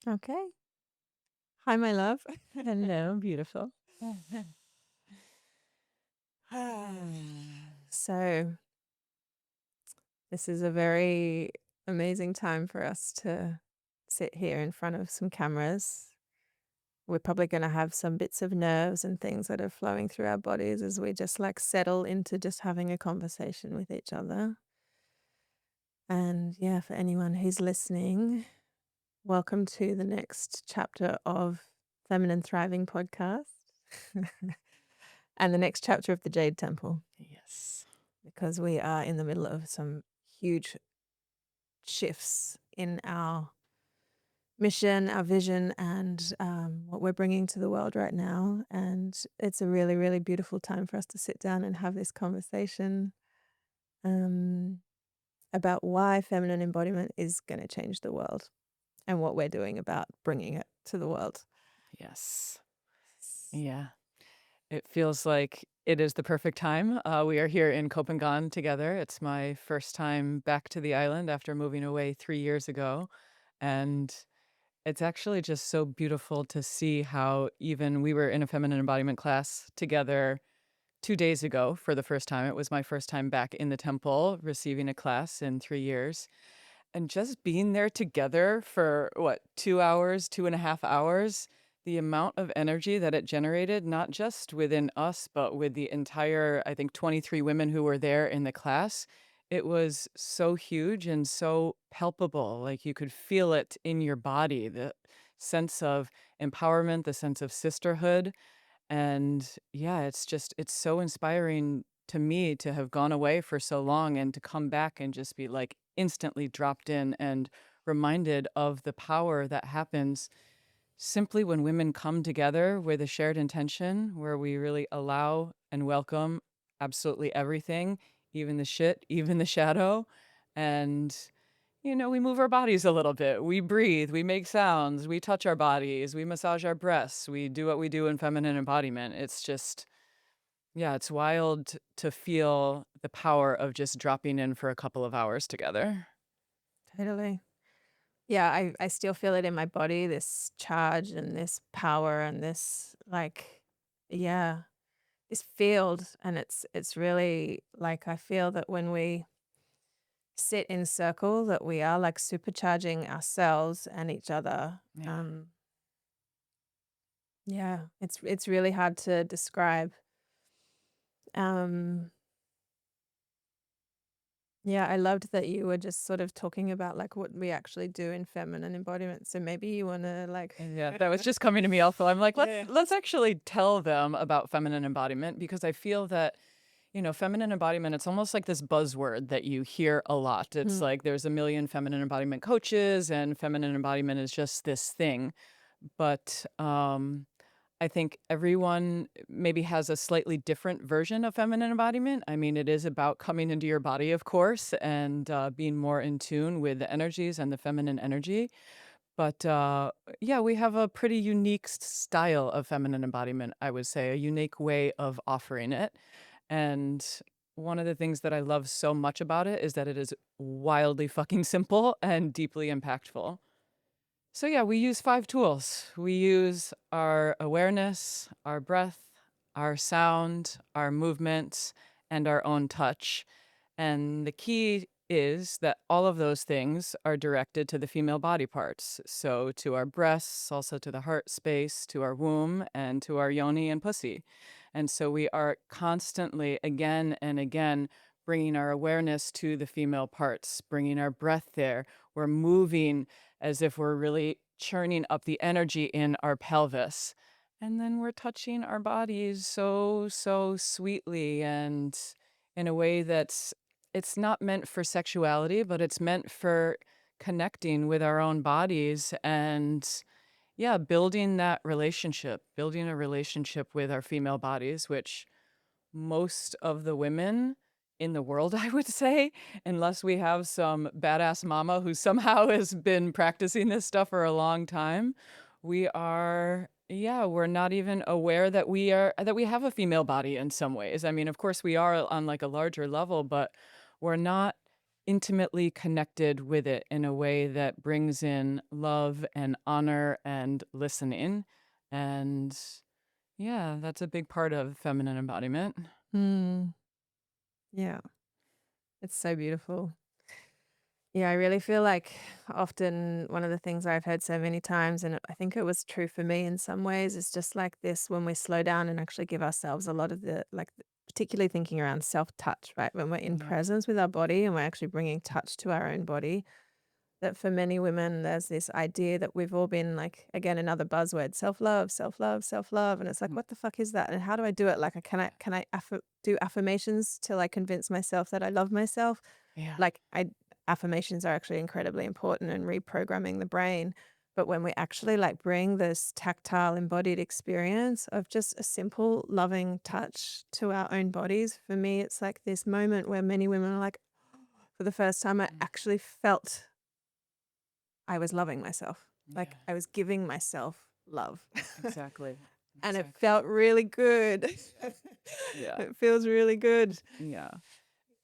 Okay. Hi, my love. Hello, beautiful. So, this is a very amazing time for us to sit here in front of some cameras. We're probably going to have some bits of nerves and things that are flowing through our bodies as we just like settle into just having a conversation with each other. And yeah, for anyone who's listening, welcome to the next chapter of Feminine Thriving podcast. And the next chapter of the Jade Temple, Yes. because we are in the middle of some huge shifts in our mission, our vision, and what we're bringing to the world right now. And it's a really, really beautiful time for us to sit down and have this conversation about why feminine embodiment is going to change the world and what we're doing about bringing it to the world. Yes. Yeah. It feels like it is the perfect time. We are here in Koh Phangan together. It's my first time back to the island after moving away 3 years ago. And it's actually just so beautiful to see how even we were in a feminine embodiment class together 2 days ago for the first time. It was my first time back in the temple receiving a class in 3 years. And just being there together for what, 2 hours, 2.5 hours, the amount of energy that it generated, not just within us, but with the entire, I think, 23 women who were there in the class, it was so huge and so palpable. Like you could feel it in your body, the sense of empowerment, the sense of sisterhood. And yeah, it's so inspiring to me to have gone away for so long and to come back and just be like instantly dropped in and reminded of the power that happens simply when women come together with a shared intention where we really allow and welcome absolutely everything, even the shit, even the shadow. And we move our bodies a little bit. We breathe, we make sounds, we touch our bodies, we massage our breasts, we do what we do in feminine embodiment. It's just, yeah, it's wild to feel the power of just dropping in for a couple of hours together. Totally. Yeah, I still feel it in my body, this charge and this power and this yeah, this field. And it's really like I feel that when we sit in circle that we are like supercharging ourselves and each other. Yeah. Yeah, it's really hard to describe. Yeah, I loved that you were just sort of talking about like what we actually do in feminine embodiment. So maybe you want to like And yeah, that was just coming to me also. I'm like, let's Yeah. let's actually tell them about feminine embodiment because I feel that feminine embodiment, it's almost like this buzzword that you hear a lot. It's Mm. like there's a million feminine embodiment coaches, and feminine embodiment is just this thing. But I think everyone maybe has a slightly different version of feminine embodiment. I mean, it is about coming into your body, of course, and being more in tune with the energies and the feminine energy. But yeah, we have a pretty unique style of feminine embodiment, I would say, a unique way of offering it. And one of the things that I love so much about it is that it is wildly fucking simple and deeply impactful. So, yeah, we use 5 tools. We use our awareness, our breath, our sound, our movement, and our own touch. And the key is that all of those things are directed to the female body parts. So, to our breasts, also to the heart space, to our womb, and to our yoni and pussy. And so, we are constantly, again and again, bringing our awareness to the female parts, bringing our breath there. We're moving as if we're really churning up the energy in our pelvis. And then we're touching our bodies so, so sweetly and in a way that's it's not meant for sexuality, but it's meant for connecting with our own bodies and yeah, building a relationship with our female bodies, which most of the women in the world, I would say, unless we have some badass mama who somehow has been practicing this stuff for a long time, we're not even aware that we have a female body in some ways. I mean, of course we are on like a larger level, but we're not intimately connected with it in a way that brings in love and honor and listening. And yeah, that's a big part of feminine embodiment. Mm, yeah, it's so beautiful. Yeah, I really feel like often one of the things I've heard so many times, and I think it was true for me in some ways, is just like this when we slow down and actually give ourselves a lot of particularly thinking around self touch, right? When we're in Yeah. presence with our body and we're actually bringing touch to our own body, that for many women, there's this idea that we've all been like, again, another buzzword, self love, self love, self love. And it's like, Mm, what the fuck is that? And how do I do it? Like, do affirmations till I convince myself that I love myself? yeah. Like, affirmations are actually incredibly important in reprogramming the brain. But when we actually like bring this tactile embodied experience of just a simple loving touch to our own bodies, for me, it's like this moment where many women are like, for the first time, I Mm, actually felt I was loving myself. Like yeah. I was giving myself love. Exactly. And it Exactly. felt really good. Yeah. It feels really good. Yeah.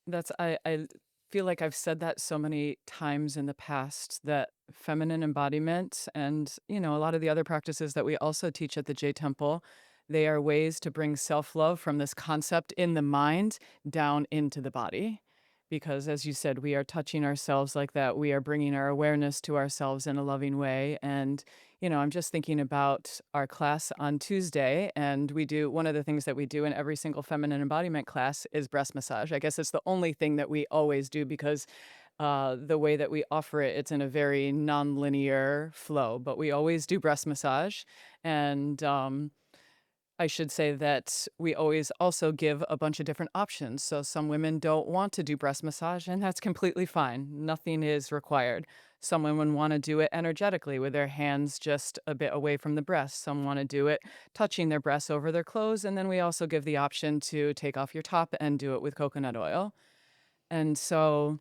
That's I feel like I've said that so many times in the past that feminine embodiment and, a lot of the other practices that we also teach at the J Temple, they are ways to bring self-love from this concept in the mind down into the body. Because as you said, we are touching ourselves like that. We are bringing our awareness to ourselves in a loving way. And, I'm just thinking about our class on Tuesday, and one of the things that we do in every single feminine embodiment class is breast massage. I guess it's the only thing that we always do because the way that we offer it, it's in a very non-linear flow, but we always do breast massage. And I should say that we always also give a bunch of different options. So some women don't want to do breast massage, and that's completely fine. Nothing is required. Some women want to do it energetically with their hands just a bit away from the breast. Some want to do it touching their breasts over their clothes. And then we also give the option to take off your top and do it with coconut oil. And so,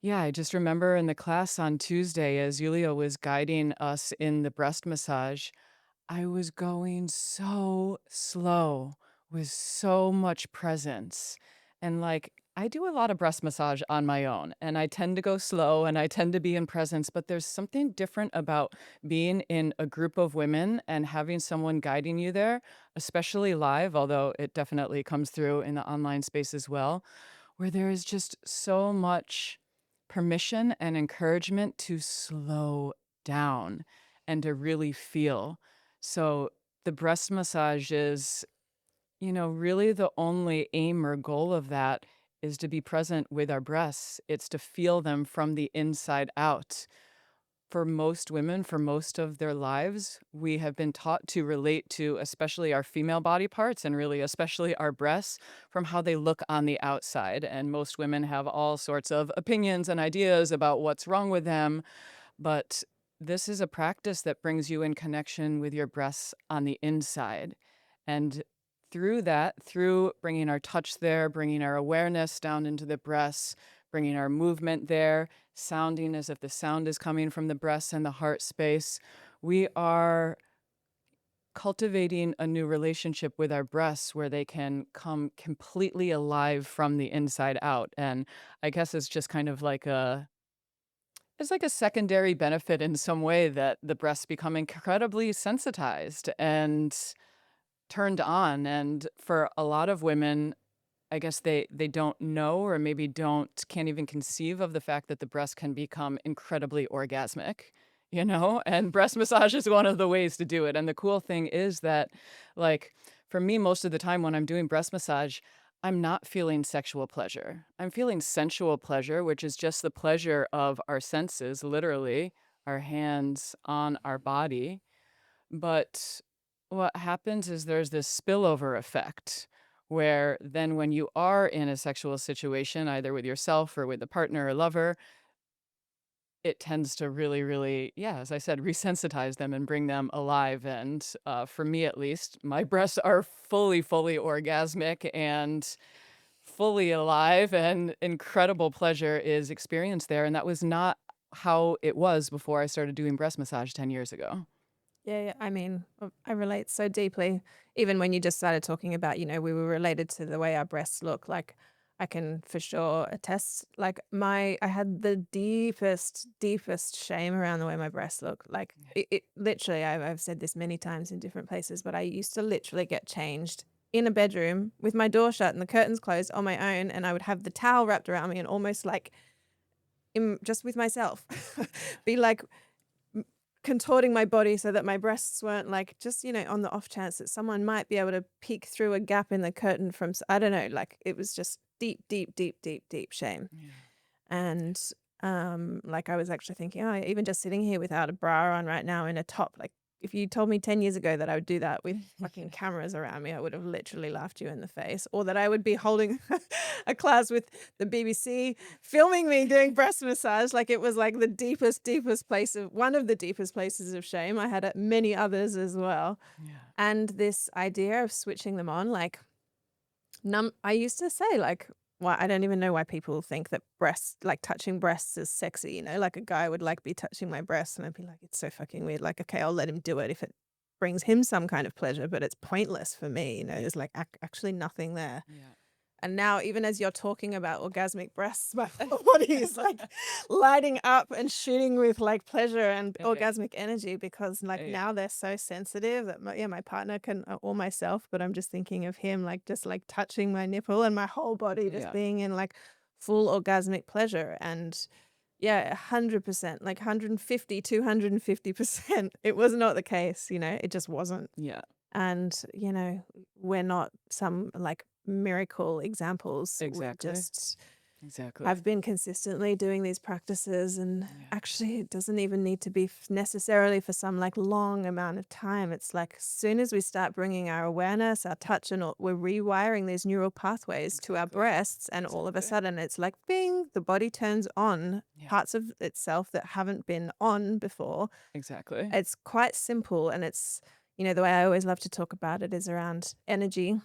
yeah, I just remember in the class on Tuesday as Yulia was guiding us in the breast massage, I was going so slow with so much presence. And like, I do a lot of breast massage on my own, and I tend to go slow and I tend to be in presence, but there's something different about being in a group of women and having someone guiding you there, especially live, although it definitely comes through in the online space as well, where there is just so much permission and encouragement to slow down and to really feel. So the breast massage is, really the only aim or goal of that is to be present with our breasts. It's to feel them from the inside out. For most women, for most of their lives, we have been taught to relate to especially our female body parts and really especially our breasts from how they look on the outside. And most women have all sorts of opinions and ideas about what's wrong with them, but this is a practice that brings you in connection with your breasts on the inside. And through that, through bringing our touch there, bringing our awareness down into the breasts, bringing our movement there, sounding as if the sound is coming from the breasts and the heart space, we are cultivating a new relationship with our breasts where they can come completely alive from the inside out. And I guess it's just kind of like a secondary benefit in some way that the breasts become incredibly sensitized and turned on, and for a lot of women, I guess they don't know or maybe can't even conceive of the fact that the breast can become incredibly orgasmic, and breast massage is one of the ways to do it, and the cool thing is that, like, for me, most of the time when I'm doing breast massage, I'm not feeling sexual pleasure. I'm feeling sensual pleasure, which is just the pleasure of our senses, literally, our hands on our body, but what happens is there's this spillover effect where then when you are in a sexual situation, either with yourself or with a partner or lover, it tends to really, really, yeah, as I said, resensitize them and bring them alive. And for me, at least, my breasts are fully, fully orgasmic and fully alive, and incredible pleasure is experienced there. And that was not how it was before I started doing breast massage 10 years ago. Yeah, yeah. I mean, I relate so deeply. Even when you just started talking about, we were related to the way our breasts look. Like, I can for sure attest, like, I had the deepest, deepest shame around the way my breasts look. Like, Yeah. it literally, I've said this many times in different places, but I used to literally get changed in a bedroom with my door shut and the curtains closed on my own, and I would have the towel wrapped around me and almost like just with myself, be like m contorting my body so that my breasts weren't, like, just, on the off chance that someone might be able to peek through a gap in the curtain from I don't know, like, it was just deep, deep, deep, deep, deep shame. Yeah. And, like, I was actually thinking, "Oh, even just sitting here without a bra on right now in a top," like, if you told me 10 years ago that I would do that with fucking cameras around me, I would have literally laughed you in the face, or that I would be holding a class with the BBC filming me doing breast massage, like, it was, like, the deepest, deepest place of one of the deepest places of shame. I had, many others as well. Yeah. And this idea of switching them on, like, I used to say, like, why I don't even know why people think that breasts like, touching breasts is sexy, like, a guy would, like, be touching my breasts, and I'd be like, "It's so fucking weird." Like, "Okay, I'll let him do it if it brings him some kind of pleasure, but it's pointless for me," there's, like, actually nothing there. Yeah. And now even as you're talking about orgasmic breasts, my whole body is, like, lighting up and shooting with, like, pleasure and Yeah. orgasmic energy because, like, Yeah. now they're so sensitive that my partner can or myself, but I'm just thinking of him, like, just, like, touching my nipple and my whole body just Yeah. being in, like, full orgasmic pleasure. And yeah, 100%, like, 150, 250%. It was not the case, it just wasn't. Yeah. And, we're not some, like, miracle examples. We Exactly. just Exactly. have been consistently doing these practices, and Yeah. actually, it doesn't even need to be necessarily for some, like, long amount of time. It's like, as soon as we start bringing our awareness, our touch, and all, we're rewiring these neural pathways to our Exactly. breasts, and all of a Exactly. sudden, it's like, bing, the body turns on Yeah. parts of itself that haven't been on before. Exactly. It's quite simple, and it's the way I always love to talk about it is around energy.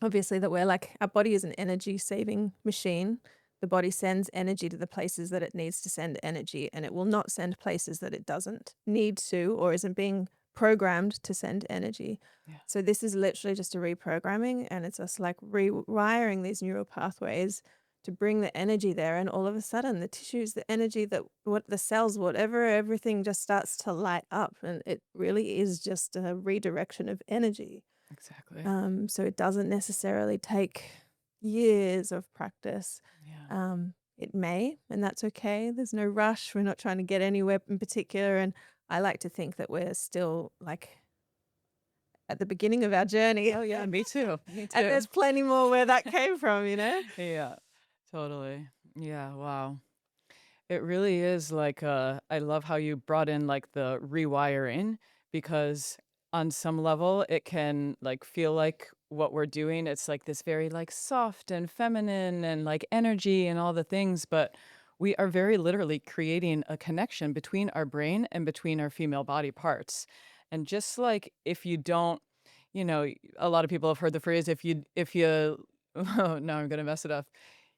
Obviously, that we're like our body is an energy saving machine. The body sends energy to the places that it needs to send energy, and it will not send places that it doesn't need to or isn't being programmed to send energy. Yeah. So this is literally just a reprogramming, and it's us like rewiring these neural pathways to bring the energy there, and all of a sudden the tissues, the energy, that what the cells, whatever, everything just starts to light up, and it really is just a redirection of energy. Exactly. So it doesn't necessarily take years of practice. Yeah. It may, and that's okay. There's no rush. We're not trying to get anywhere in particular. And I like to think that we're still like at the beginning of our journey. Oh yeah, me too. Me And too. there's plenty more where that came from. Yeah. Totally. Yeah, wow. It really is like I love how you brought in like the rewiring because on some level it can like feel like what we're doing it's like this very like soft and feminine and like energy and all the things but we are very literally creating a connection between our brain and between our female body parts. And just like if you don't, a lot of people have heard the phrase if you oh, no, I'm going to mess it up.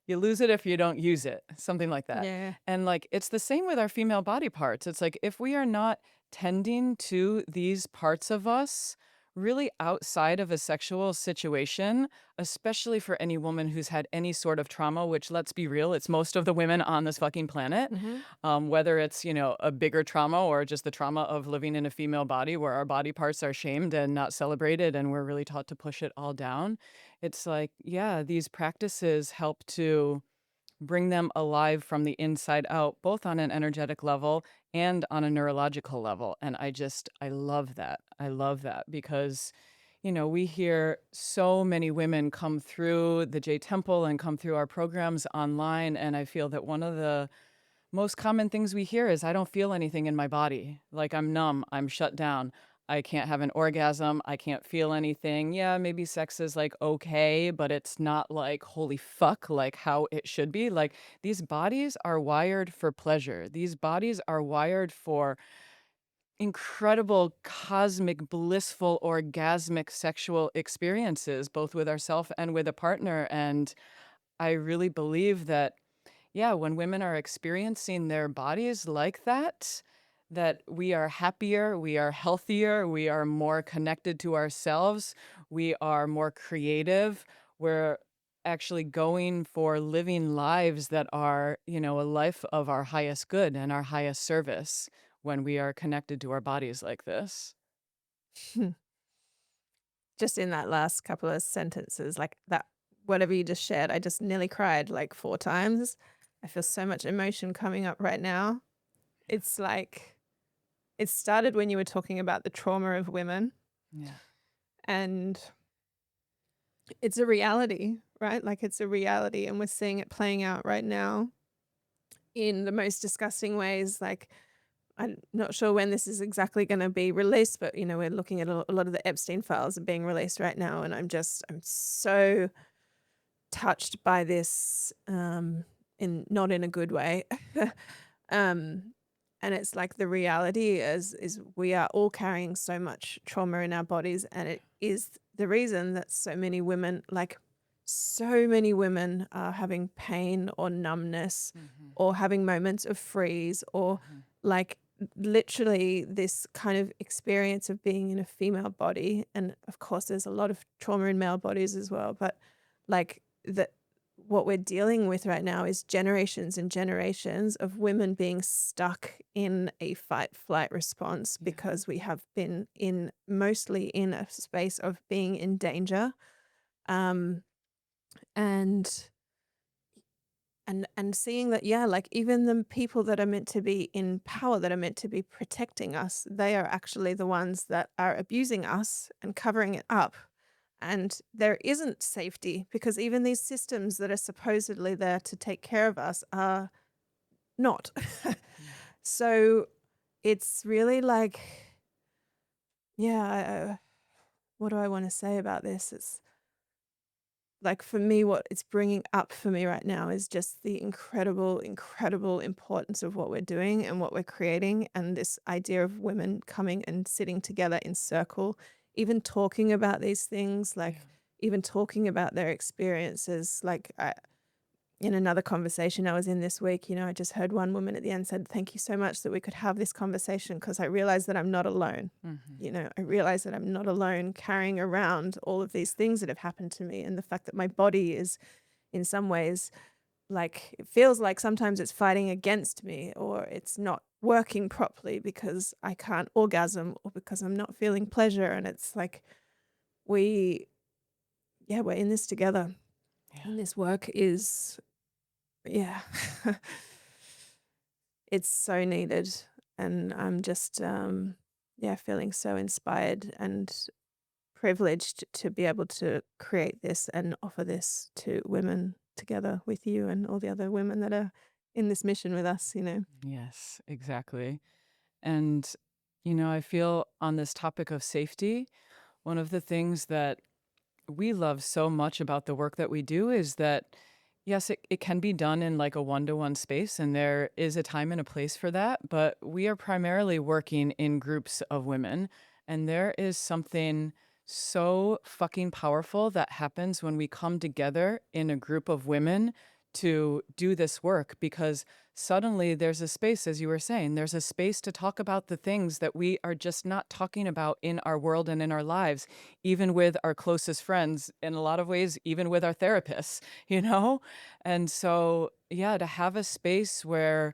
You lose it if you don't use it, something like that. Yeah. And, like, it's the same with our female body parts. It's like, if we are not tending to these parts of us really outside of a sexual situation, especially for any woman who's had any sort of trauma, which let's be real, it's most of the women on this fucking planet, Hmm. whether it's, a bigger trauma or just the trauma of living in a female body where our body parts are shamed and not celebrated and we're really taught to push it all down. It's like, yeah, these practices help to bring them alive from the inside out, both on an energetic level and on a neurological level. And I love that. I love that because, we hear so many women come through the J Temple and come through our programs online. And I feel that one of the most common things we hear is, "I don't feel anything in my body. Like, I'm numb, I'm shut down. I can't have an orgasm, I can't feel anything. Yeah, maybe sex is, like, okay, but it's not like, holy fuck, like, how it should be." Like, these bodies are wired for pleasure. These bodies are wired for incredible, cosmic, blissful, orgasmic sexual experiences, both with ourself and with a partner, and I really believe that yeah, when women are experiencing their bodies like that, that we are happier, we are healthier, we are more connected to ourselves, we are more creative, we're actually going for living lives that are, a life of our highest good and our highest service when we are connected to our bodies like this. Just in that last couple of sentences, like that, whatever you just shared, I just nearly cried like 4 times. I feel so much emotion coming up right now. It's like it started when you were talking about the trauma of women, Yeah. and it's a reality, right? Like, it's a reality, and we're seeing it playing out right now in the most disgusting ways. Like, I'm not sure when this is exactly gonna be released, but, we're looking at a lot of the Epstein files are being released right now, and I'm so touched by this, in not in a good way. Um, and it's like the reality is we are all carrying so much trauma in our bodies, and it is the reason that so many women are having pain or numbness Mhm. or having moments of freeze or Mhm. like literally this kind of experience of being in a female body. And of course, there's a lot of trauma in male bodies as well, but like that what we're dealing with right now is generations and generations of women being stuck in a fight flight response Yeah. because we have been in mostly in a space of being in danger. um and and seeing that, yeah, like even the people that are meant to be in power, that are meant to be protecting us, they are actually the ones that are abusing us and covering it up. And there isn't safety because even these systems that are supposedly there to take care of us are not. Yeah. So it's really like, yeah, what do I want to say about this? It's like for me, what it's bringing up for me right now is just the incredible, incredible importance of what we're doing and what we're creating. And this idea of women coming and sitting together in circle, even talking about these things, Yeah. like even talking about their experiences. In another conversation I was in this week, I just heard one woman at the end said, "Thank you so much that we could have this conversation because I realized that I'm not alone." Mhm. I realize that I'm not alone carrying around all of these things that have happened to me, and the fact that my body is in some ways like it feels like sometimes it's fighting against me or it's not working properly because I can't orgasm or because I'm not feeling pleasure. And it's like we yeah, we're in this together. Yeah. And this work is yeah. It's so needed, and I'm just, yeah, feeling so inspired and privileged to be able to create this and offer this to women together with you and all the other women that are in this mission with us. Yes, exactly. And, I feel on this topic of safety, one of the things that we love so much about the work that we do is that, yes, it can be done in like a one-to-one space, and there is a time and a place for that. But we are primarily working in groups of women. And there is something so fucking powerful that happens when we come together in a group of women to do this work because suddenly there's a space, as you were saying, there's a space to talk about the things that we are just not talking about in our world and in our lives, even with our closest friends, in a lot of ways, even with our therapists, you know? And so, yeah, to have a space where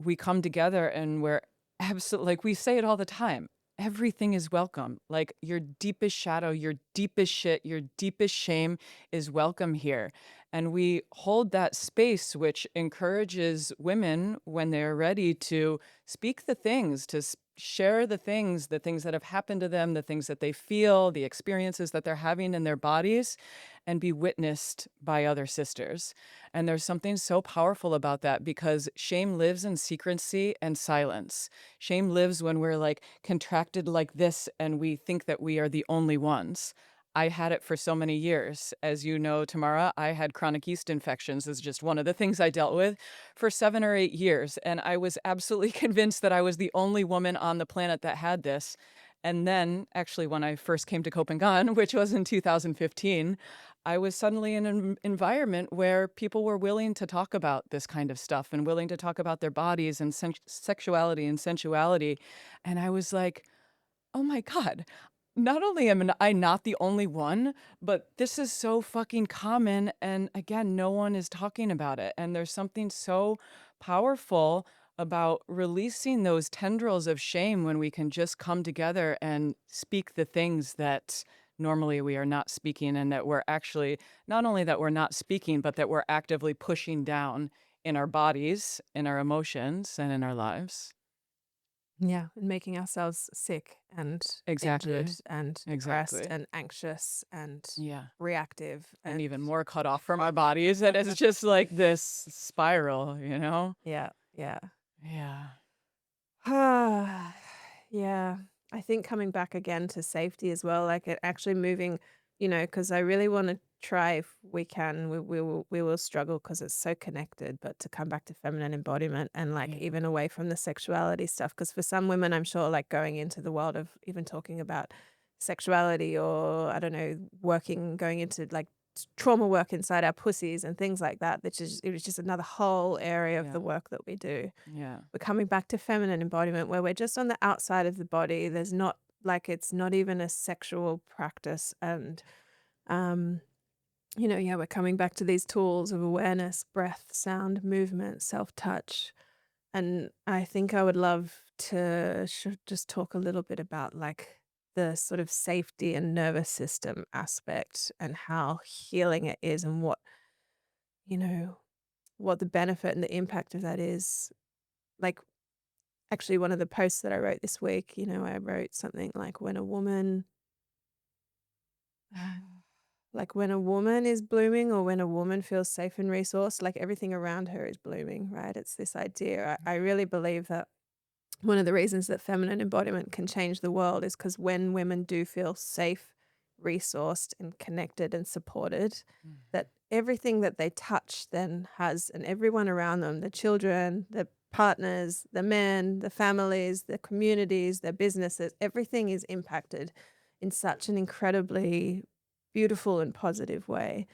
we come together and we're absolutely like we say it all the time. Everything is welcome. Like your deepest shadow, your deepest shit, your deepest shame is welcome here. And we hold that space, which encourages women when they're ready to speak the things, to share the things that have happened to them, the things that they feel, the experiences that they're having in their bodies, and be witnessed by other sisters. And there's something so powerful about that because shame lives in secrecy and silence. Shame lives when we're like contracted like this and we think that we are the only ones. I had it for so many years. As you know, Tamara, I had chronic yeast infections as just one of the things I dealt with for 7 or 8 years. And I was absolutely convinced that I was the only woman on the planet that had this. And then, actually, when I first came to Koh Phangan, which was in 2015, I was suddenly in an environment where people were willing to talk about this kind of stuff and willing to talk about their bodies and sexuality and sensuality. And I was like, oh my God, not only am I not the only one, but this is so fucking common, and again, no one is talking about it, and there's something so powerful about releasing those tendrils of shame when we can just come together and speak the things that normally we are not speaking, and that we're actually not only that we're not speaking, but that we're actively pushing down in our bodies, in our emotions, and in our lives. Yeah, and making ourselves sick and injured Exactly. and depressed Exactly. and anxious and Yeah. reactive And and even more cut off from our bodies, and it's just like this spiral, you know? yeah, yeah. Yeah. Ah, yeah. I think coming back again to safety as well, like it actually moving, because I really want to try if we can. We will struggle because it's so connected, but to come back to feminine embodiment and like Yeah. even away from the sexuality stuff, because for some women, I'm sure like going into the world of even talking about sexuality or I don't know, going into like trauma work inside our pussies and things like that. It was just another whole area of Yeah. the work that we do. Yeah. We're coming back to feminine embodiment where we're just on the outside of the body. There's not like it's not even a sexual practice. And, um, yeah, we're coming back to these tools of awareness, breath, sound, movement, self touch. And I think I would love to just talk a little bit about like the sort of safety and nervous system aspect and how healing it is and you know, what the benefit and the impact of that is. Like, actually, one of the posts that I wrote this week, I wrote something like like when a woman is blooming or when a woman feels safe and resourced, like everything around her is blooming, right? It's this idea. I really believe that one of the reasons that feminine embodiment can change the world is because when women do feel safe, resourced, and connected and supported, Mhm. that everything that they touch then has, and everyone around them, the children, the partners, the men, the families, the communities, their businesses, everything is impacted in such an incredibly beautiful and positive way.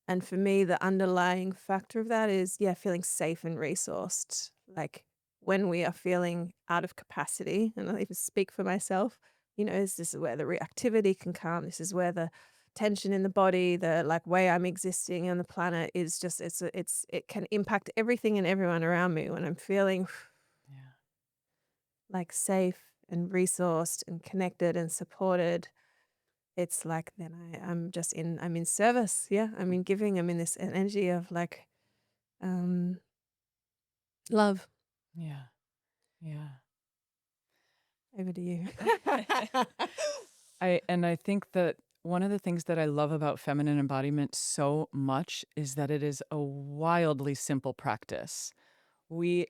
And for me, the underlying factor of that is, yeah, feeling safe and resourced. Like when we are feeling out of capacity, and I'll even speak for myself, this is where the reactivity can come. This is where the tension in the body, the like way I'm existing on the planet is just, it can impact everything and everyone around me when I'm feeling Yeah. like safe and resourced and connected and supported. It's like then I'm in service. Yeah. I'm in giving. I'm in this energy of like um love. Yeah. Yeah. Over to you. I think that one of the things that I love about feminine embodiment so much is that it is a wildly simple practice. We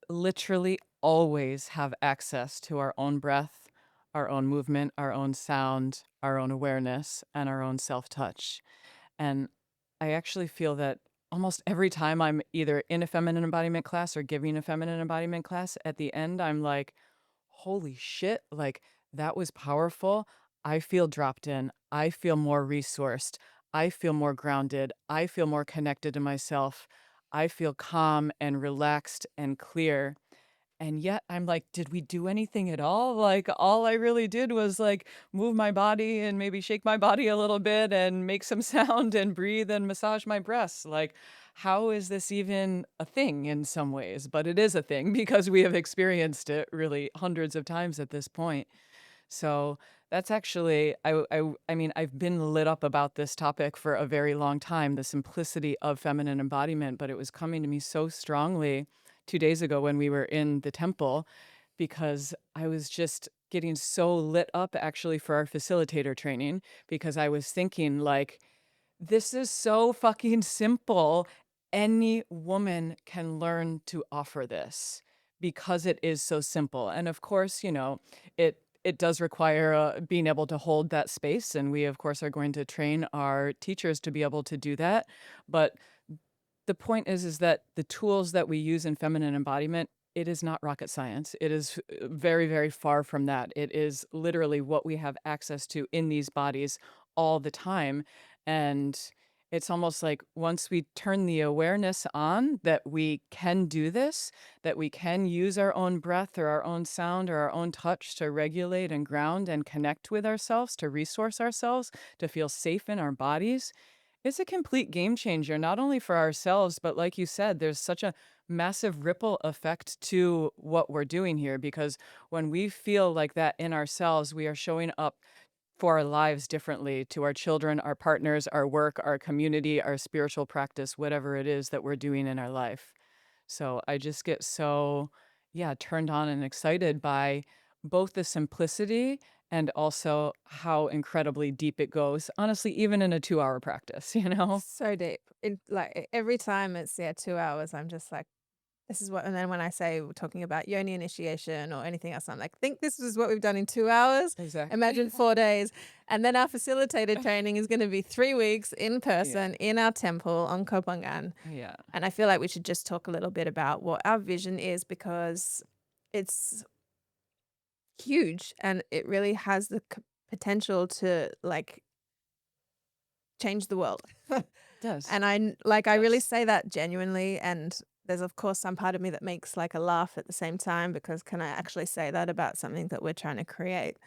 literally always have access to our own breath, our own movement, our own sound, our own awareness, and our own self touch. And I actually feel that almost every time I'm either in a feminine embodiment class or giving a feminine embodiment class, at the end, I'm like, holy shit, like that was powerful. I feel dropped in. I feel more resourced. I feel more grounded. I feel more connected to myself. I feel calm and relaxed and clear. And yet I'm like, did we do anything at all? Like, all I really did was like move my body and maybe shake my body a little bit and make some sound and breathe and massage my breasts. Like, how is this even a thing in some ways? But it is a thing because we have experienced it really hundreds of times at this point. So that's actually, I mean, I've been lit up about this topic for a very long time, the simplicity of feminine embodiment, but it was coming to me so strongly 2 days ago when we were in the temple because I was just getting so lit up actually for our facilitator training because I was thinking, like, this is so fucking simple. Any woman can learn to offer this because it is so simple. And of course, it does require being able to hold that space, and we of course are going to train our teachers to be able to do that. But the point is that the tools that we use in feminine embodiment, it is not rocket science. It is very, very far from that. It is literally what we have access to in these bodies all the time. And it's almost like once we turn the awareness on that we can do this, that we can use our own breath or our own sound or our own touch to regulate and ground and connect with ourselves, to resource ourselves, to feel safe in our bodies, it's a complete game changer, not only for ourselves, but like you said, there's such a massive ripple effect to what we're doing here because when we feel like that in ourselves, we are showing up for our lives differently to our children, our partners, our work, our community, our spiritual practice, whatever it is that we're doing in our life. So I just get so, yeah, turned on and excited by both the simplicity and also how incredibly deep it goes. Honestly, even in a 2-hour practice, you know? So deep. Every time it's, yeah, 2 hours, I'm just like, "This is what," and then when I say we're talking about Yoni initiation or anything else, I'm like, "Think this is what we've done in 2 hours? Exactly. Imagine 4 days." And then our facilitated training is gonna be 3 weeks in Yeah. person in our temple on Koh Phangan. Yeah. And I feel like we should just talk a little bit about what our vision is because it's huge and it really has the potential to, like, change the world. Does. And I really Does. say that genuinely, and there's, of course, some part of me that makes, like, a laugh at the same time because can I actually say that about something that we're trying to create?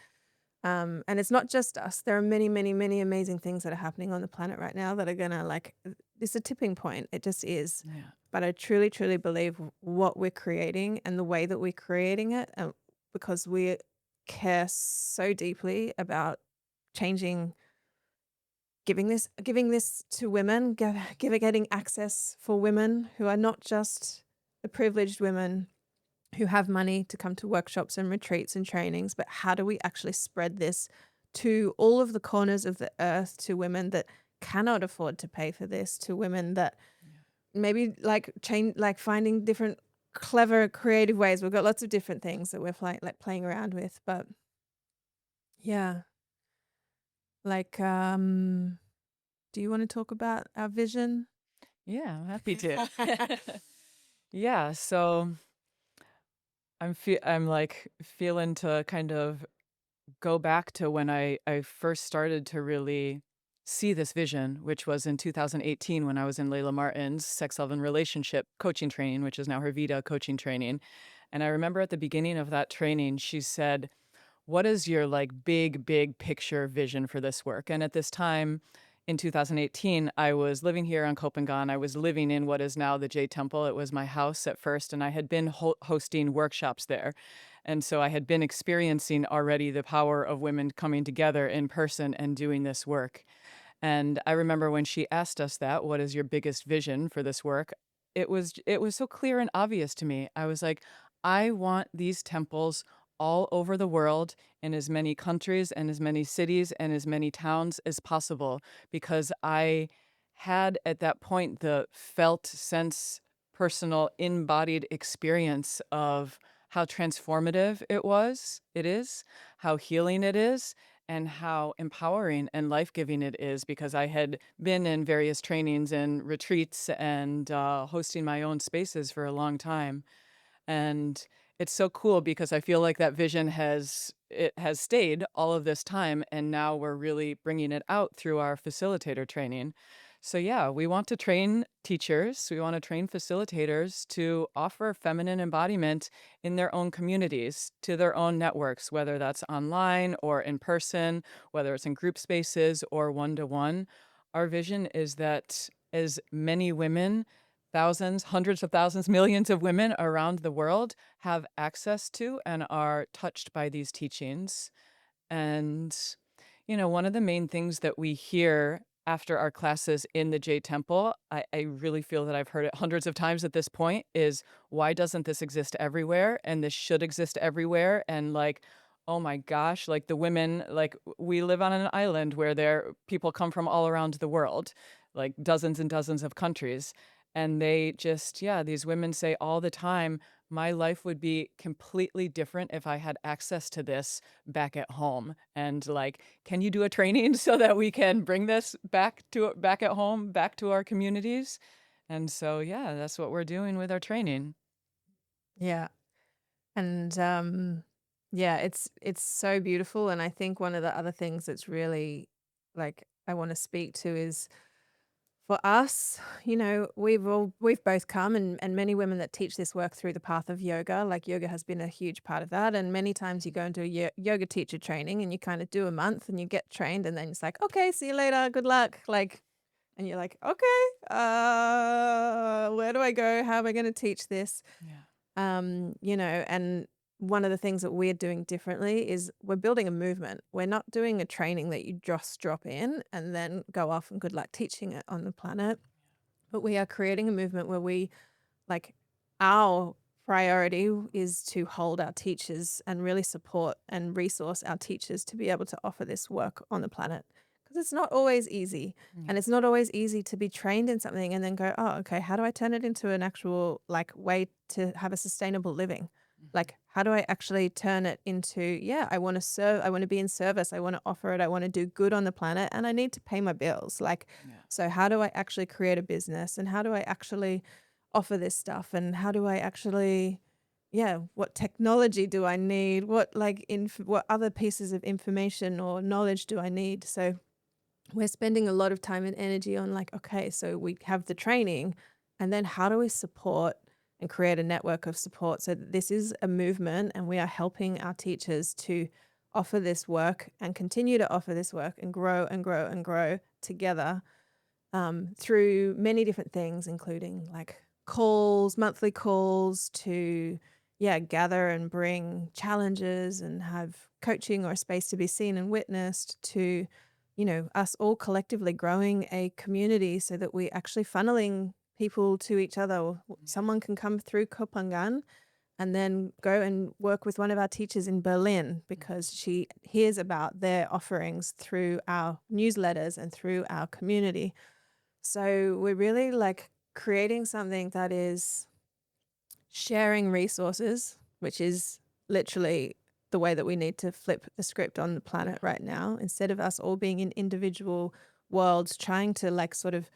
And it's not just us. There are many, many, many amazing things that are happening on the planet right now that are gonna, like, it's a tipping point. It just is. Yeah. But I truly, truly believe what we're creating and the way that we're creating it, because we care so deeply about changing, giving this to women, getting access for women who are not just the privileged women who have money to come to workshops and retreats and trainings, but how do we actually spread this to all of the corners of the earth, to women that cannot afford to pay for this, to women that Yeah. maybe like change, like finding different clever creative ways. We've got lots of different things that we're playing around with, but yeah, like do you want to talk about our vision? Yeah, I'm happy to. Yeah, so I'm like feeling to kind of go back to when I first started to really see this vision, which was in 2018 when I was in Layla Martin's sex, love, and relationship coaching training, which is now her Vita coaching training. And I remember at the beginning of that training, she said, what is your like big picture vision for this work? And at this time in 2018, I was living here on Koh Phangan. I was living in what is now the Jade Temple. It was my house at first, and I had been hosting workshops there. And so I had been experiencing already the power of women coming together in person and doing this work. And I remember when she asked us that, what is your biggest vision for this work? It was so clear and obvious to me. I was like, I want these temples all over the world in as many countries and as many cities and as many towns as possible because I had at that point the felt sense personal embodied experience of how transformative it is, how healing it is, and how empowering and life-giving it is because I had been in various trainings and retreats and hosting my own spaces for a long time. And it's so cool because I feel like that vision has stayed all of this time, and now we're really bringing it out through our facilitator training. So yeah, we want to train teachers, we want to train facilitators to offer feminine embodiment in their own communities, to their own networks, whether that's online or in person, whether it's in group spaces or one-to-one. Our vision is that as many women, thousands, hundreds of thousands, millions of women around the world have access to and are touched by these teachings. And, one of the main things that we hear after our classes in the Jade Temple, I really feel that I've heard it hundreds of times at this point, is why doesn't this exist everywhere? And this should exist everywhere. And like, oh my gosh, like the women, like we live on an island where people come from all around the world, like dozens and dozens of countries. And they just, yeah, these women say all the time, my life would be completely different if I had access to this back at home. And like, can you do a training so that we can bring this back at home, back to our communities? And so, yeah, that's what we're doing with our training. Yeah. And yeah, it's so beautiful. And I think one of the other things that's really, like, I want to speak to is For us, we've both come, and many women that teach this work through the path of yoga. Like yoga has been a huge part of that. And many times you go into a yoga teacher training and you kind of do a month and you get trained, and then it's like, okay, see you later, good luck. Like, and you're like, okay, where do I go? How am I going to teach this? Yeah. And one of the things that we're doing differently is we're building a movement. We're not doing a training that you just drop in and then go off and good luck teaching it on the planet. But we are creating a movement where like, our priority is to hold our teachers and really support and resource our teachers to be able to offer this work on the planet. Because it's not always easy. Yeah. And it's not always easy to be trained in something and then go, oh, okay, how do I turn it into an actual like way to have a sustainable living? Mhm. Like, how do I actually turn it into, yeah, I want to serve, I want to be in service, I want to offer it, I want to do good on the planet, and I need to pay my bills. Like, Yeah. so how do I actually create a business, and how do I actually offer this stuff, and how do I actually, yeah, what technology do I need? What like what other pieces of information or knowledge do I need? So we're spending a lot of time and energy on like, okay, so we have the training, and then how do we support and create a network of support so that this is a movement and we are helping our teachers to offer this work and continue to offer this work and grow and grow and grow together, through many different things, including like calls, monthly calls to, yeah, gather and bring challenges and have coaching or a space to be seen and witnessed to, us all collectively growing a community so that we actually funneling people to each other. Yeah. Someone can come through Koh Phangan and then go and work with one of our teachers in Berlin because Mhm. she hears about their offerings through our newsletters and through our community. So we're really like creating something that is sharing resources, which is literally the way that we need to flip the script on the planet Yeah. right now. Instead of us all being in individual worlds, trying to like sort of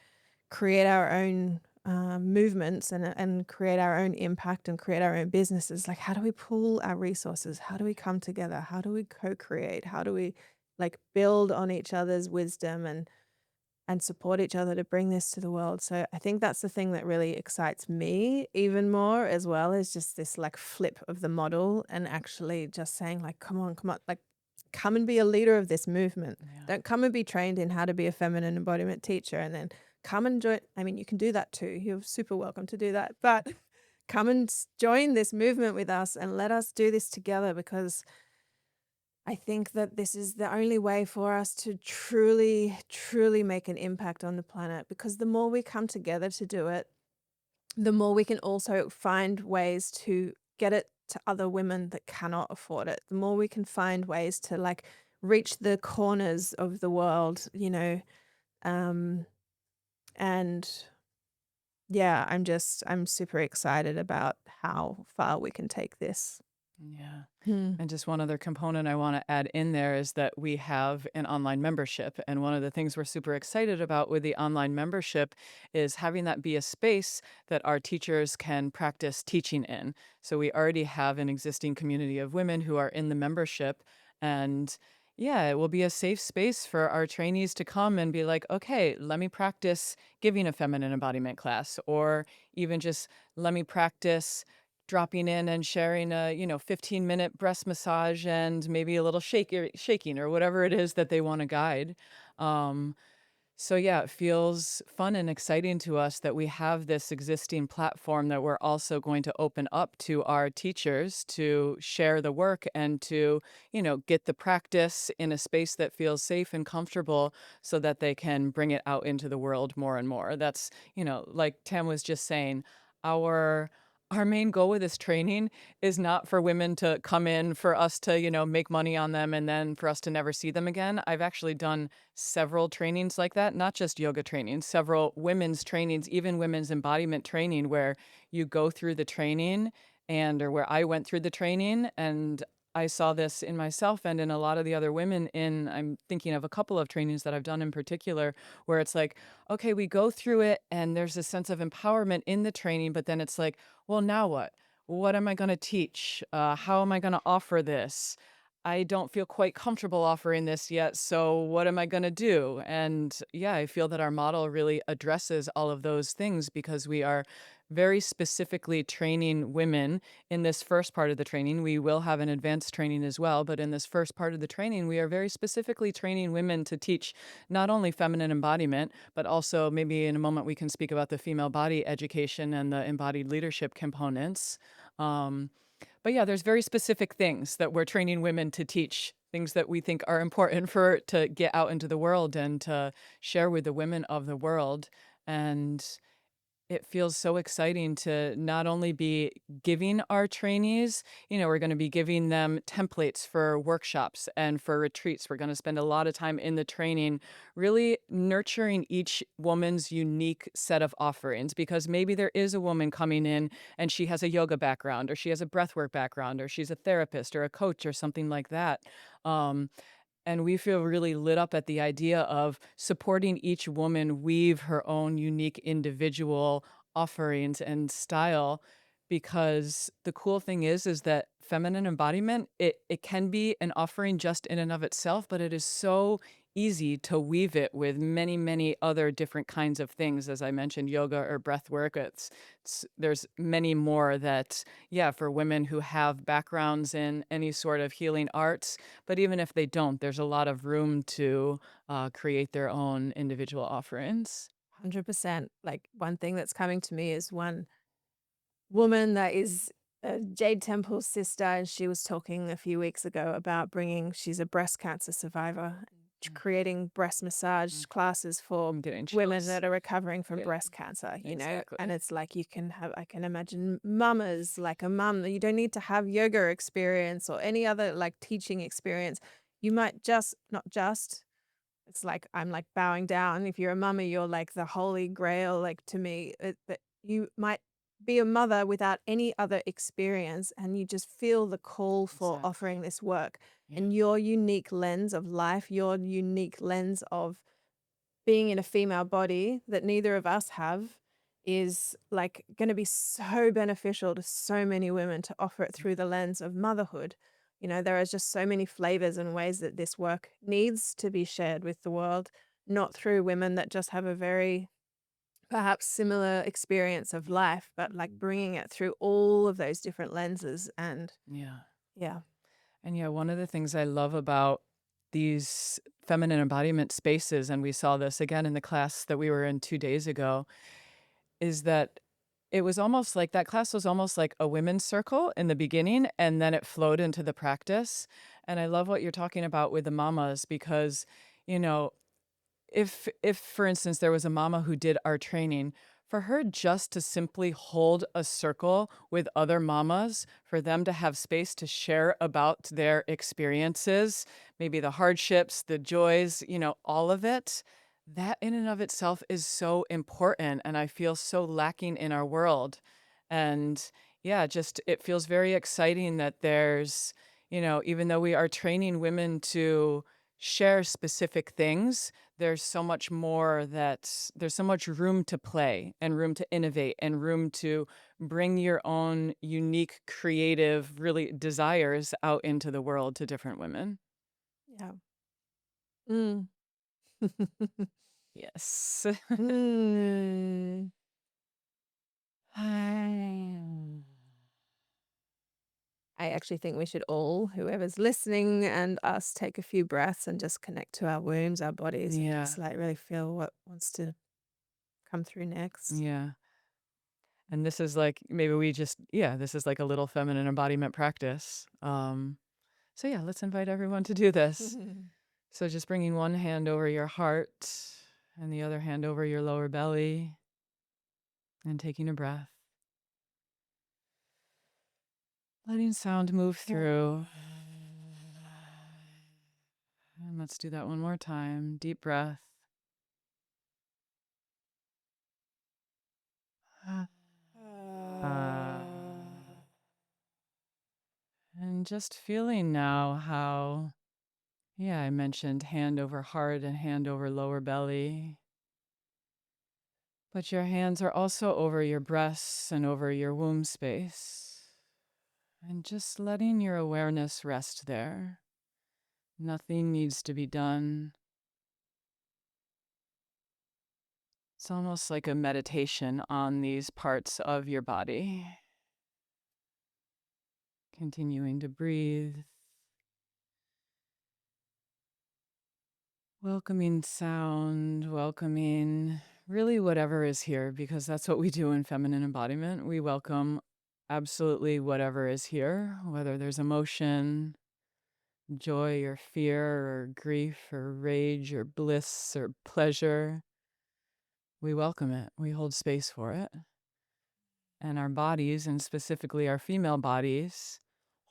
create our own movements and create our own impact and create our own businesses. Like, how do we pool our resources? How do we come together? How do we co-create? How do we like build on each other's wisdom and support each other to bring this to the world? So I think that's the thing that really excites me even more as well, is just this like flip of the model and actually just saying like, come on, like come and be a leader of this movement. Yeah. Don't come and be trained in how to be a feminine embodiment teacher and then come and join. I mean, you can do that too. You're super welcome to do that. But come and join this movement with us and let us do this together, because I think that this is the only way for us to truly, truly make an impact on the planet, because the more we come together to do it, the more we can also find ways to get it to other women that cannot afford it. The more we can find ways to like reach the corners of the world, um, and yeah, I'm super excited about how far we can take this. Yeah. Hmm. And just one other component I want to add in there is that we have an online membership. And one of the things we're super excited about with the online membership is having that be a space that our teachers can practice teaching in. So we already have an existing community of women who are in the membership. And yeah, it will be a safe space for our trainees to come and be like, okay, let me practice giving a feminine embodiment class, or even just let me practice dropping in and sharing a, 15-minute breast massage and maybe a little shaking or whatever it is that they wanna guide. Um, so yeah, it feels fun and exciting to us that we have this existing platform that we're also going to open up to our teachers to share the work and to, get the practice in a space that feels safe and comfortable so that they can bring it out into the world more and more. That's, like Tam was just saying, our our main goal with this training is not for women to come in for us to, make money on them and then for us to never see them again. I've actually done several trainings like that, not just yoga trainings, several women's trainings, even women's embodiment training where you go through the training or where I went through the training and I saw this in myself and in a lot of the other women I'm thinking of a couple of trainings that I've done in particular where it's like, okay, we go through it and there's a sense of empowerment in the training, but then it's like, well, now what? What am I going to teach? How am I going to offer this? I don't feel quite comfortable offering this yet, so what am I gonna do? And yeah, I feel that our model really addresses all of those things because we are very specifically training women in this first part of the training. We will have an advanced training as well, but in this first part of the training, we are very specifically training women to teach not only feminine embodiment, but also maybe in a moment we can speak about the female body education and the embodied leadership components. Um, but yeah, there's very specific things that we're training women to teach, things that we think are important for to get out into the world and to share with the women of the world. And it feels so exciting to not only be giving our trainees, we're going to be giving them templates for workshops and for retreats. We're going to spend a lot of time in the training really nurturing each woman's unique set of offerings because maybe there is a woman coming in and she has a yoga background or she has a breathwork background or she's a therapist or a coach or something like that. Um, and we feel really lit up at the idea of supporting each woman weave her own unique individual offerings and style because the cool thing is that feminine embodiment, it can be an offering just in and of itself, but it is so easy to weave it with many, many other different kinds of things. As I mentioned, yoga or breath work. There's many more that, yeah, for women who have backgrounds in any sort of healing arts, but even if they don't, there's a lot of room to, create their own individual offerings. 100%. Like, one thing that's coming to me is one woman that is Jade Temple's sister, and she was talking a few weeks ago about she's a breast cancer survivor, Mm, creating breast massage mm. classes for I'm getting women chills. that are recovering from Yeah, breast cancer, and exactly. it's like I can imagine mamas, like a mum, you don't need to have yoga experience or any other like teaching experience. You might just, not just, it's like I'm, like, bowing down. If you're a mummy, you're, like, the holy grail, like, to me, that you might be a mother without any other experience, and you just feel the call for Exactly. offering this work, Yeah. and your unique lens of life, your unique lens of being in a female body that neither of us have is, like, gonna be so beneficial to so many women to offer it through the lens of motherhood. There are just so many flavors and ways that this work needs to be shared with the world, not through women that just have a very, perhaps, similar experience of life, but, like, bringing it through all of those different lenses and Yeah. yeah. And yeah, one of the things I love about these feminine embodiment spaces, and we saw this again in the class that we were in 2 days ago, is that it was almost like that class was almost like a women's circle in the beginning, and then it flowed into the practice. And I love what you're talking about with the mamas because, you know, if, for instance, there was a mama who did our training, for her just to simply hold a circle with other mamas, for them to have space to share about their experiences, maybe the hardships, the joys, all of it, that in and of itself is so important, and I feel so lacking in our world. And yeah, just it feels very exciting that even though we are training women to share specific things, there's so much room to play and room to innovate and room to bring your own unique, creative, really desires out into the world to different women. Yeah. Mm. Yes. Mm. I actually think we should all, whoever's listening and us, take a few breaths and just connect to our wombs, our bodies, and just Yeah. like really feel what wants to come through next. Yeah. And this is like maybe we just yeah, this is like a little feminine embodiment practice. So yeah, let's invite everyone to do this. So just bringing one hand over your heart and the other hand over your lower belly and taking a breath. Letting sound move through. And let's do that one more time. Deep breath. And just feeling now how, yeah, I mentioned hand over heart and hand over lower belly. But your hands are also over your breasts and over your womb space. And just letting your awareness rest there. Nothing needs to be done. It's almost like a meditation on these parts of your body. Continuing to breathe, welcoming sound, welcoming really whatever is here, because that's what we do in feminine embodiment. We welcome absolutely whatever is here, whether there's emotion, joy or fear or grief or rage or bliss or pleasure. We welcome it. We hold space for it. And our bodies, and specifically our female bodies,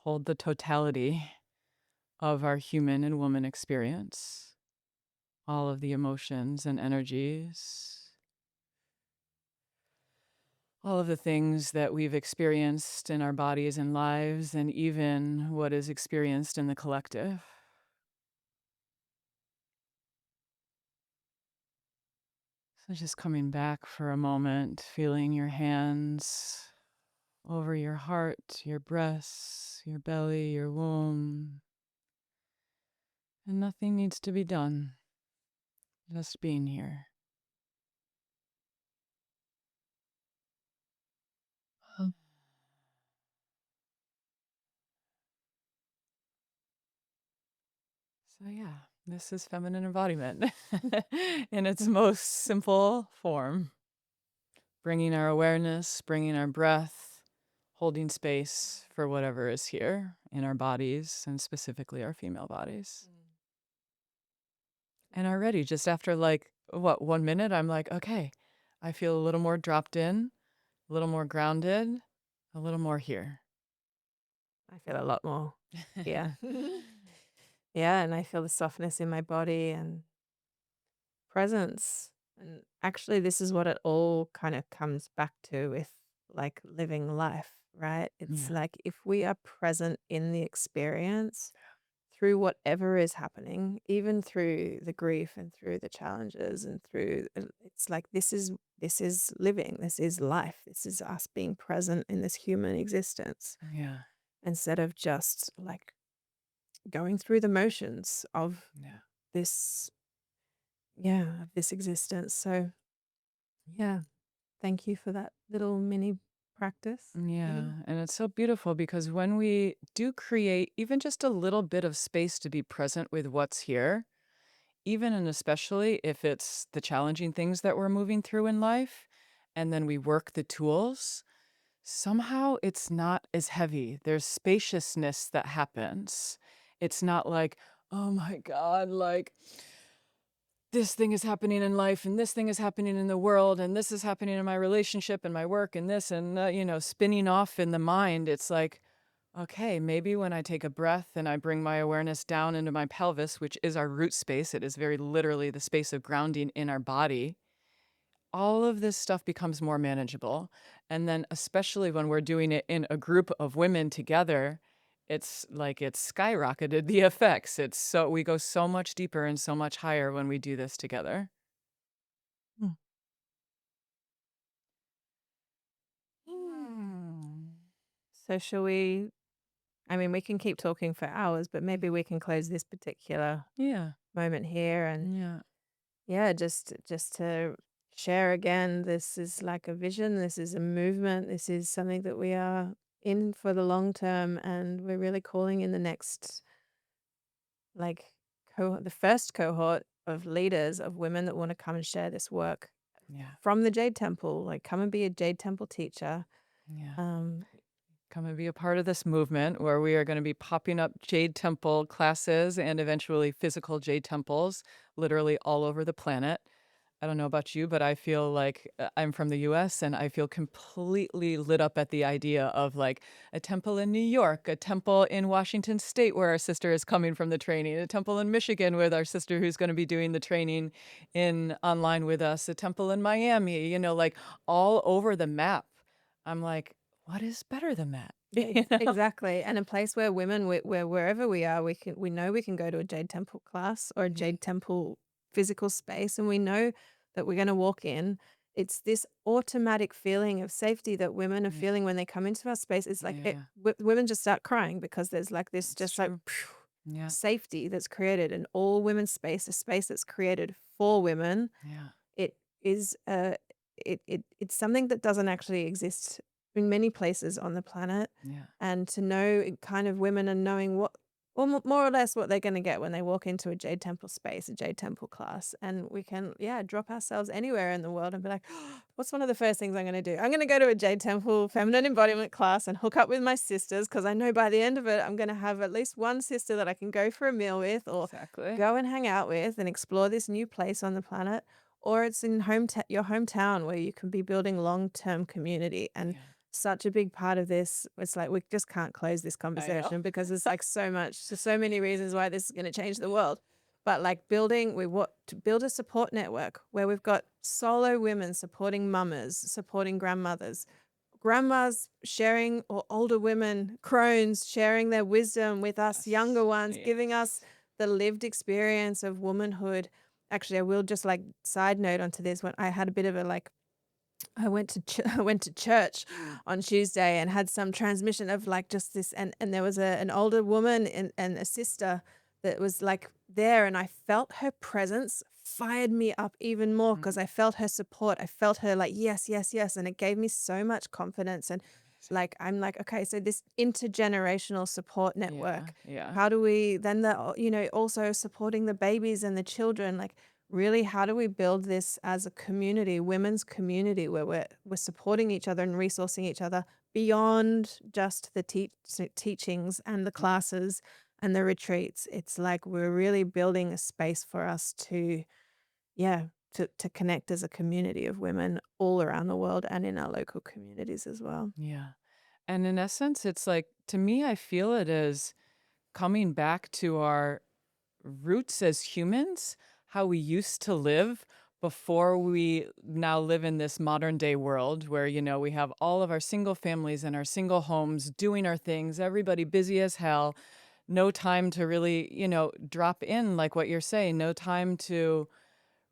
hold the totality of our human and woman experience, all of the emotions and energies, all of the things that we've experienced in our bodies and lives, and even what is experienced in the collective. So just coming back for a moment, feeling your hands over your heart, your breasts, your belly, your womb. And nothing needs to be done, just being here. Oh. So, yeah, this is feminine embodiment in its most simple form. Bringing our awareness, bringing our breath, holding space for whatever is here in our bodies, and specifically our female bodies. And already, just after like, what, 1 minute, I'm like, okay, I feel a little more dropped in, a little more grounded, a little more here. I feel a lot more. Yeah. Yeah, and I feel the softness in my body and presence. And actually, this is what it all kind of comes back to with like living life, right? It's Yeah. like if we are present in the experience through whatever is happening, even through the grief and through the challenges and through it's like this is living, this is life, this is us being present in this human existence Yeah. instead of just like going through the motions of Yeah. this, yeah, of this existence. So, yeah, thank you for that little mini practice. Yeah. And it's so beautiful because when we do create even just a little bit of space to be present with what's here, even and especially if it's the challenging things that we're moving through in life, and then we work the tools, somehow it's not as heavy. There's spaciousness that happens. It's not like, oh my God, like this thing is happening in life and this thing is happening in the world and this is happening in my relationship and my work and this and, spinning off in the mind. It's like, okay, maybe when I take a breath and I bring my awareness down into my pelvis, which is our root space, it is very literally the space of grounding in our body, all of this stuff becomes more manageable. And then, especially when we're doing it in a group of women together, it's like it's skyrocketed the effects. We go so much deeper and so much higher when we do this together. Mm. Hmm. So, shall we? I mean, we can keep talking for hours, but maybe we can close this particular Yeah. moment here and Yeah. yeah, just to share again, this is like a vision, this is a movement, this is something that we are in for the long term and we're really calling in the next like the first cohort of leaders of women that want to come and share this work Yeah. from the Jade Temple, like come and be a Jade Temple teacher. Yeah. Um Come and be a part of this movement where we are going to be popping up Jade Temple classes and eventually physical Jade Temples literally all over the planet. I don't know about you, but I feel like I'm from the US and I feel completely lit up at the idea of like a temple in New York, a temple in Washington State where our sister is coming from the training, a temple in Michigan with our sister who's going to be doing the training in online with us, a temple in Miami, like all over the map. I'm like, what is better than that? You know? Exactly, and a place where women, where wherever we are, we know we can go to a Jade Temple class or a Mhm. Jade Temple physical space, and we know that we're gonna walk in. It's this automatic feeling of safety that women are Yeah, feeling when they come into our space. It's like yeah, women just start crying because there's like this it's just like true. Yeah. safety that's created, an all women space, a space that's created for women. Yeah. It is it's something that doesn't actually exist in many places on the planet, Yeah. and to know kind of women and knowing what or more or less what they're gonna get when they walk into a Jade Temple space, a Jade Temple class, and we can, yeah, drop ourselves anywhere in the world and be like, "What's one of the first things I'm gonna do? I'm gonna go to a Jade Temple feminine embodiment class and hook up with my sisters because I know by the end of it, I'm gonna have at least one sister that I can go for a meal with or Exactly. go and hang out with and explore this new place on the planet." Or it's in your hometown where you can be building long-term community, and Yeah. such a big part of this, it's like we just can't close this I know. conversation because there's, like, so many reasons why this is gonna change the world. But, like, we want to build a support network where we've got solo women supporting mamas, supporting grandmothers, grandmas sharing or older women, crones sharing their wisdom with us younger Yes. ones, giving us Yes. the lived experience of womanhood. Actually, I will just, like, side note onto this. When I had a bit of a, like, I went to I went to church on Tuesday and had some transmission of, like, just this, and there was an older woman and a sister that was, like, there, and I felt her presence fired me up even more because Mm. I felt her support. I felt her like, "Yes, yes, yes," and it gave me so much confidence, and, Amazing. like, I'm like, "Okay, so this intergenerational support Yeah. network, Yeah. how do we then also supporting the babies and the children, like, really, how do we build this as a community, women's community, where we're supporting each other and resourcing each other beyond just the teachings and the classes and the retreats? It's like we're really building a space for us to, yeah, to connect as a community of women all around the world and in our local communities as well. Yeah. And in essence, it's like, to me, I feel it as coming back to our roots as humans, how we used to live before we now live in this modern day world where, we have all of our single families and our single homes doing our things, everybody busy as hell, no time to really, drop in, like what you're saying, no time to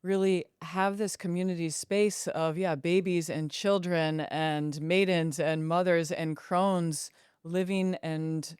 really have this community space of, yeah, babies and children and maidens and mothers and crones living and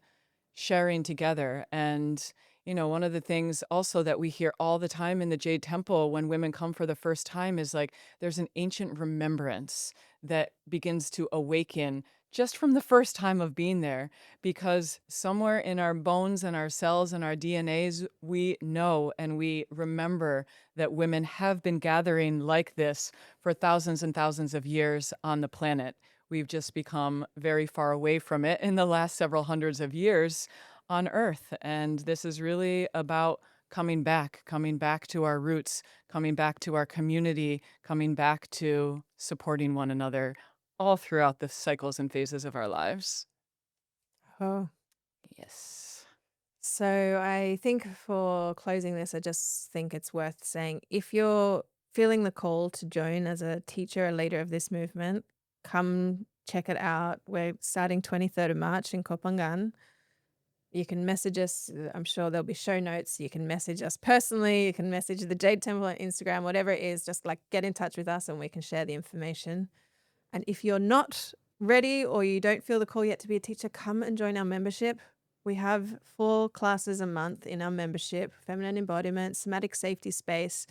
sharing together. And, one of the things also that we hear all the time in the Jade Temple when women come for the first time is like there's an ancient remembrance that begins to awaken just from the first time of being there, because somewhere in our bones and our cells and our DNAs, we know and we remember that women have been gathering like this for thousands and thousands of years on the planet. We've just become very far away from it in the last several hundreds of years on Earth. And this is really about coming back to our roots, coming back to our community, coming back to supporting one another all throughout the cycles and phases of our lives. Oh. Yes. So I think for closing this, I just think it's worth saying if you're feeling the call to join as a teacher, a leader of this movement, come check it out. We're starting 23rd of March in Koh Phangan. You can message us. I'm sure there'll be show notes. You can message us personally. You can message the Jade Temple on Instagram, whatever it is, just like get in touch with us and we can share the information. And if you're not ready or you don't feel the call yet to be a teacher, come and join our membership. We have 4 classes a month in our membership: feminine embodiment, somatic safety space,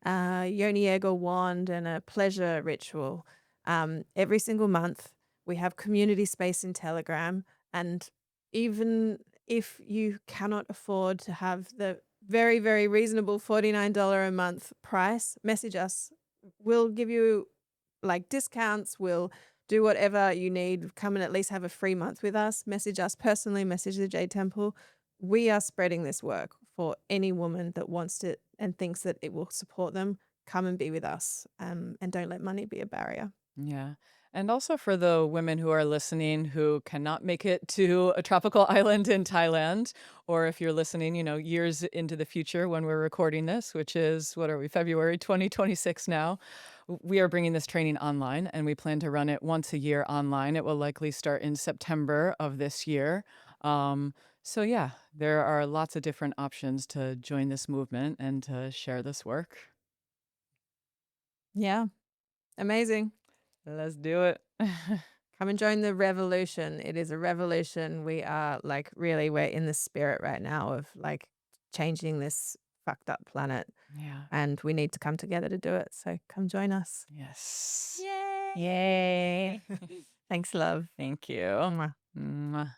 Yoni wand, and a pleasure ritual. Every single month, we have community space in Telegram. And even if you cannot afford to have the very, very reasonable $49 a month price, message us. We'll give you like discounts, we'll do whatever you need. Come and at least have a free month with us. Message us personally, message the Jade Temple. We are spreading this work for any woman that wants to and thinks that it will support them. Come and be with us, and don't let money be a barrier. Yeah. And also for the women who are listening who cannot make it to a tropical island in Thailand, or if you're listening, years into the future when we're recording this, which is, what are we, February 2026 now, we are bringing this training online and we plan to run it once a year online. It will likely start in September of this year. So, yeah, there are lots of different options to join this movement and to share this work. Yeah, amazing. Let's do it. Come and join the revolution. It is a revolution. We are like really, we're in the spirit right now of like changing this fucked up planet, Yeah. and we need to come together to do it. So come join us. Yes. Yay. Yay. Thanks, love. Thank you. Mwah. Mwah.